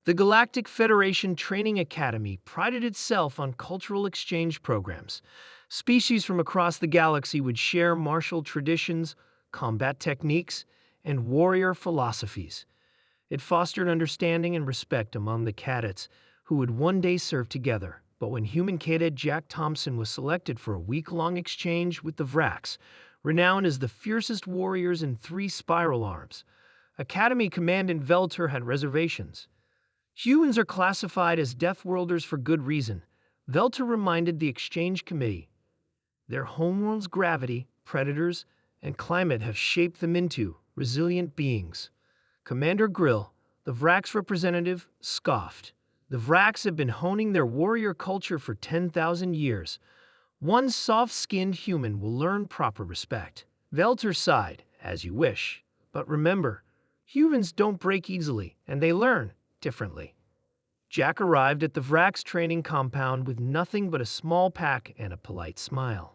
The Galactic Federation Training Academy prided itself on cultural exchange programs. Species from across the galaxy would share martial traditions, combat techniques, and warrior philosophies. It fostered understanding and respect among the cadets who would one day serve together. But when human cadet Jack Thompson was selected for a week-long exchange with the Vracs, renowned as the fiercest warriors in 3 spiral arms, Academy Commandant Velter had reservations. Humans are classified as Deathworlders for good reason, Velter reminded the exchange committee. Their homeworld's gravity, predators, and climate have shaped them into resilient beings. Commander Grill, the Vracs representative, scoffed. The Vracs have been honing their warrior culture for 10,000 years. One soft-skinned human will learn proper respect. Velter sighed, as you wish. But remember, humans don't break easily, and they learn differently. Jack arrived at the Vracs training compound with nothing but a small pack and a polite smile.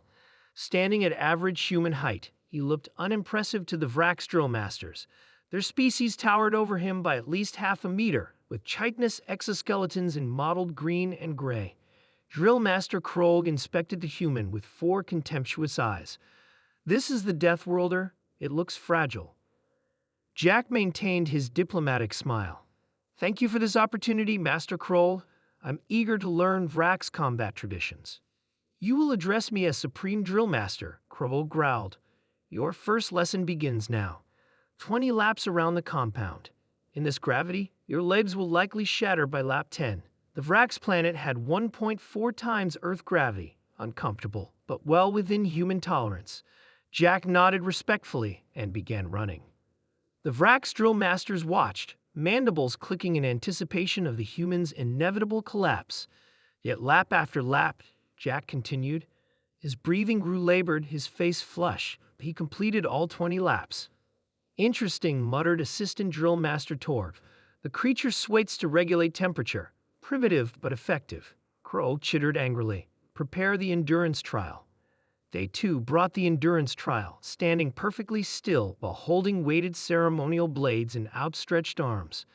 Standing at average human height, he looked unimpressive to the Vracs drill masters. Their species towered over him by at least half a meter, with chitinous exoskeletons in mottled green and gray. Drill Master Krog inspected the human with 4 contemptuous eyes. This is the Deathworlder. It looks fragile. Jack maintained his diplomatic smile. Thank you for this opportunity, Master Kroll. I'm eager to learn Vracs combat traditions. You will address me as Supreme Drill Master, Kroll growled. Your first lesson begins now. 20 laps around the compound. In this gravity, your legs will likely shatter by lap 10. The Vracs planet had 1.4 times Earth gravity, uncomfortable, but well within human tolerance. Jack nodded respectfully and began running. The Vracs drill masters watched, mandibles clicking in anticipation of the human's inevitable collapse. Yet lap after lap, Jack continued. His breathing grew labored, his face flush. He completed all 20 laps. Interesting, muttered Assistant Drill Master Torv. The creature swaits to regulate temperature. Primitive but effective. Kroll chittered angrily. Prepare the endurance trial. They too brought the endurance trial, standing perfectly still while holding weighted ceremonial blades in outstretched arms.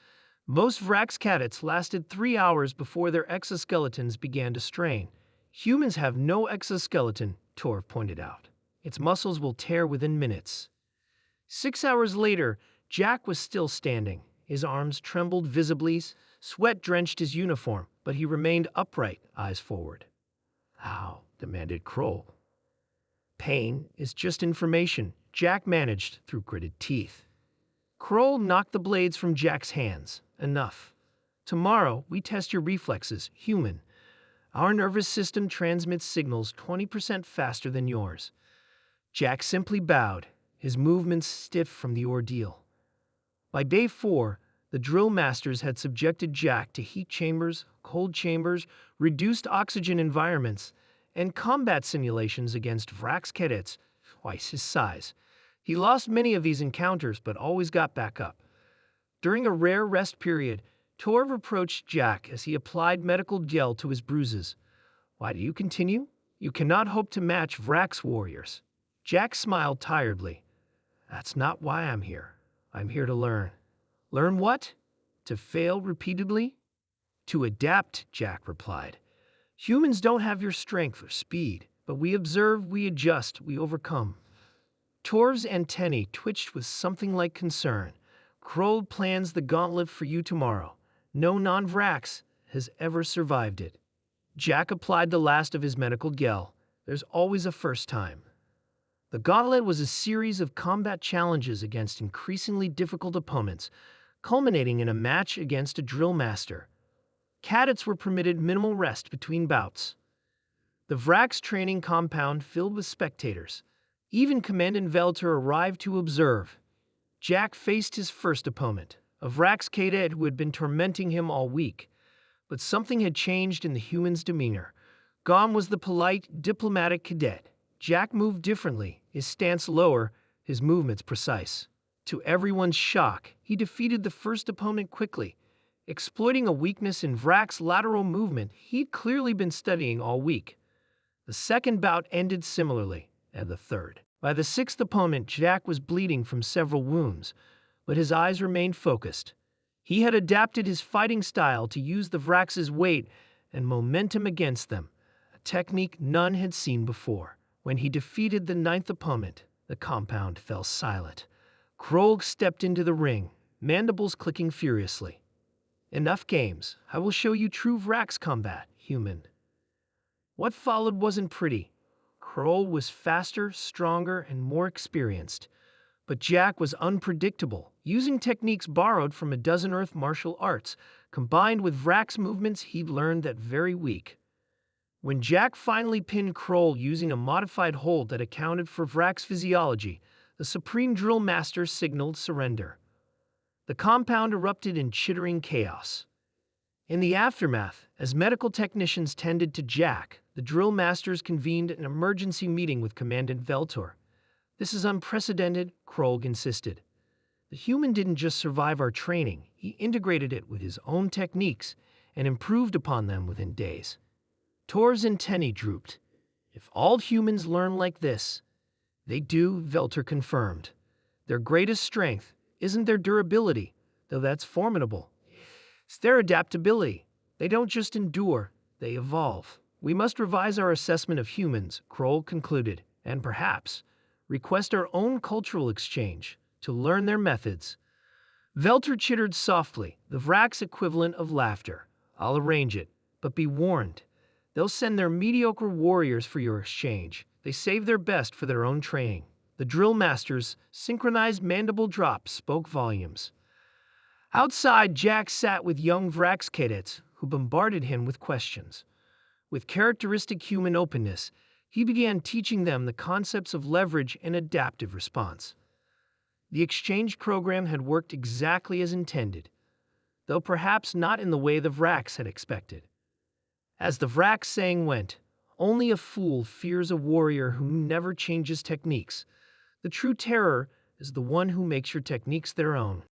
Most Vracs cadets lasted 3 hours before their exoskeletons began to strain. Humans have no exoskeleton, Torv pointed out. Its muscles will tear within minutes. 6 hours later, Jack was still standing. His arms trembled visibly, sweat drenched his uniform, but he remained upright, eyes forward. How? Demanded Kroll. Pain is just information, Jack managed through gritted teeth. Kroll knocked the blades from Jack's hands. Enough. Tomorrow, we test your reflexes, human. Our nervous system transmits signals 20% faster than yours. Jack simply bowed, his movements stiff from the ordeal. By day 4, the drill masters had subjected Jack to heat chambers, cold chambers, reduced oxygen environments, and combat simulations against Vracs cadets twice his size. He lost many of these encounters, but always got back up. During a rare rest period, Torv approached Jack as he applied medical gel to his bruises. Why do you continue? You cannot hope to match Vracs warriors. Jack smiled tiredly. That's not why I'm here. I'm here to learn. Learn what? To fail repeatedly? To adapt, Jack replied. Humans don't have your strength or speed, but we observe, we adjust, we overcome. Torv's antennae twitched with something like concern. Kroll plans the gauntlet for you tomorrow. No non-Vracs has ever survived it. Jack applied the last of his medical gel. There's always a first time. The gauntlet was a series of combat challenges against increasingly difficult opponents, culminating in a match against a drill master. Cadets were permitted minimal rest between bouts. The Vracs training compound filled with spectators. Even Commandant Velter arrived to observe. Jack faced his first opponent, a Vracs cadet who had been tormenting him all week. But something had changed in the human's demeanor. Gone was the polite, diplomatic cadet. Jack moved differently, his stance lower, his movements precise. To everyone's shock, he defeated the first opponent quickly. Exploiting a weakness in Vracs' lateral movement he'd clearly been studying all week. The second bout ended similarly, and the third. By the sixth opponent, Jack was bleeding from several wounds, but his eyes remained focused. He had adapted his fighting style to use the Vrax's weight and momentum against them, a technique none had seen before. When he defeated the ninth opponent, the compound fell silent. Krolg stepped into the ring, mandibles clicking furiously. Enough games. I will show you true Vrax combat, human. What followed wasn't pretty. Kroll was faster, stronger, and more experienced. But Jack was unpredictable, using techniques borrowed from a dozen Earth martial arts, combined with Vrax movements he'd learned that very week. When Jack finally pinned Kroll using a modified hold that accounted for Vrax physiology, the Supreme Drill Master signaled surrender. The compound erupted in chittering chaos. In the aftermath, as medical technicians tended to Jack, the Drill Masters convened an emergency meeting with Commandant Veltor. "This is unprecedented," Krolg insisted. "The human didn't just survive our training, he integrated it with his own techniques and improved upon them within days." Tor's antennae drooped. "If all humans learn like this—" "They do," Veltor confirmed. "Their greatest strength isn't their durability, though that's formidable. It's their adaptability. They don't just endure, they evolve." "We must revise our assessment of humans," Kroll concluded, "and perhaps request our own cultural exchange to learn their methods." Veltor chittered softly, the Vrax equivalent of laughter. "I'll arrange it, but be warned. They'll send their mediocre warriors for your exchange. They save their best for their own training." The drill master's synchronized mandible drop spoke volumes. Outside, Jack sat with young Vrax cadets who bombarded him with questions. With characteristic human openness, he began teaching them the concepts of leverage and adaptive response. The exchange program had worked exactly as intended, though perhaps not in the way the Vrax had expected. As the Vrax saying went, "Only a fool fears a warrior who never changes techniques. The true terror is the one who makes your techniques their own."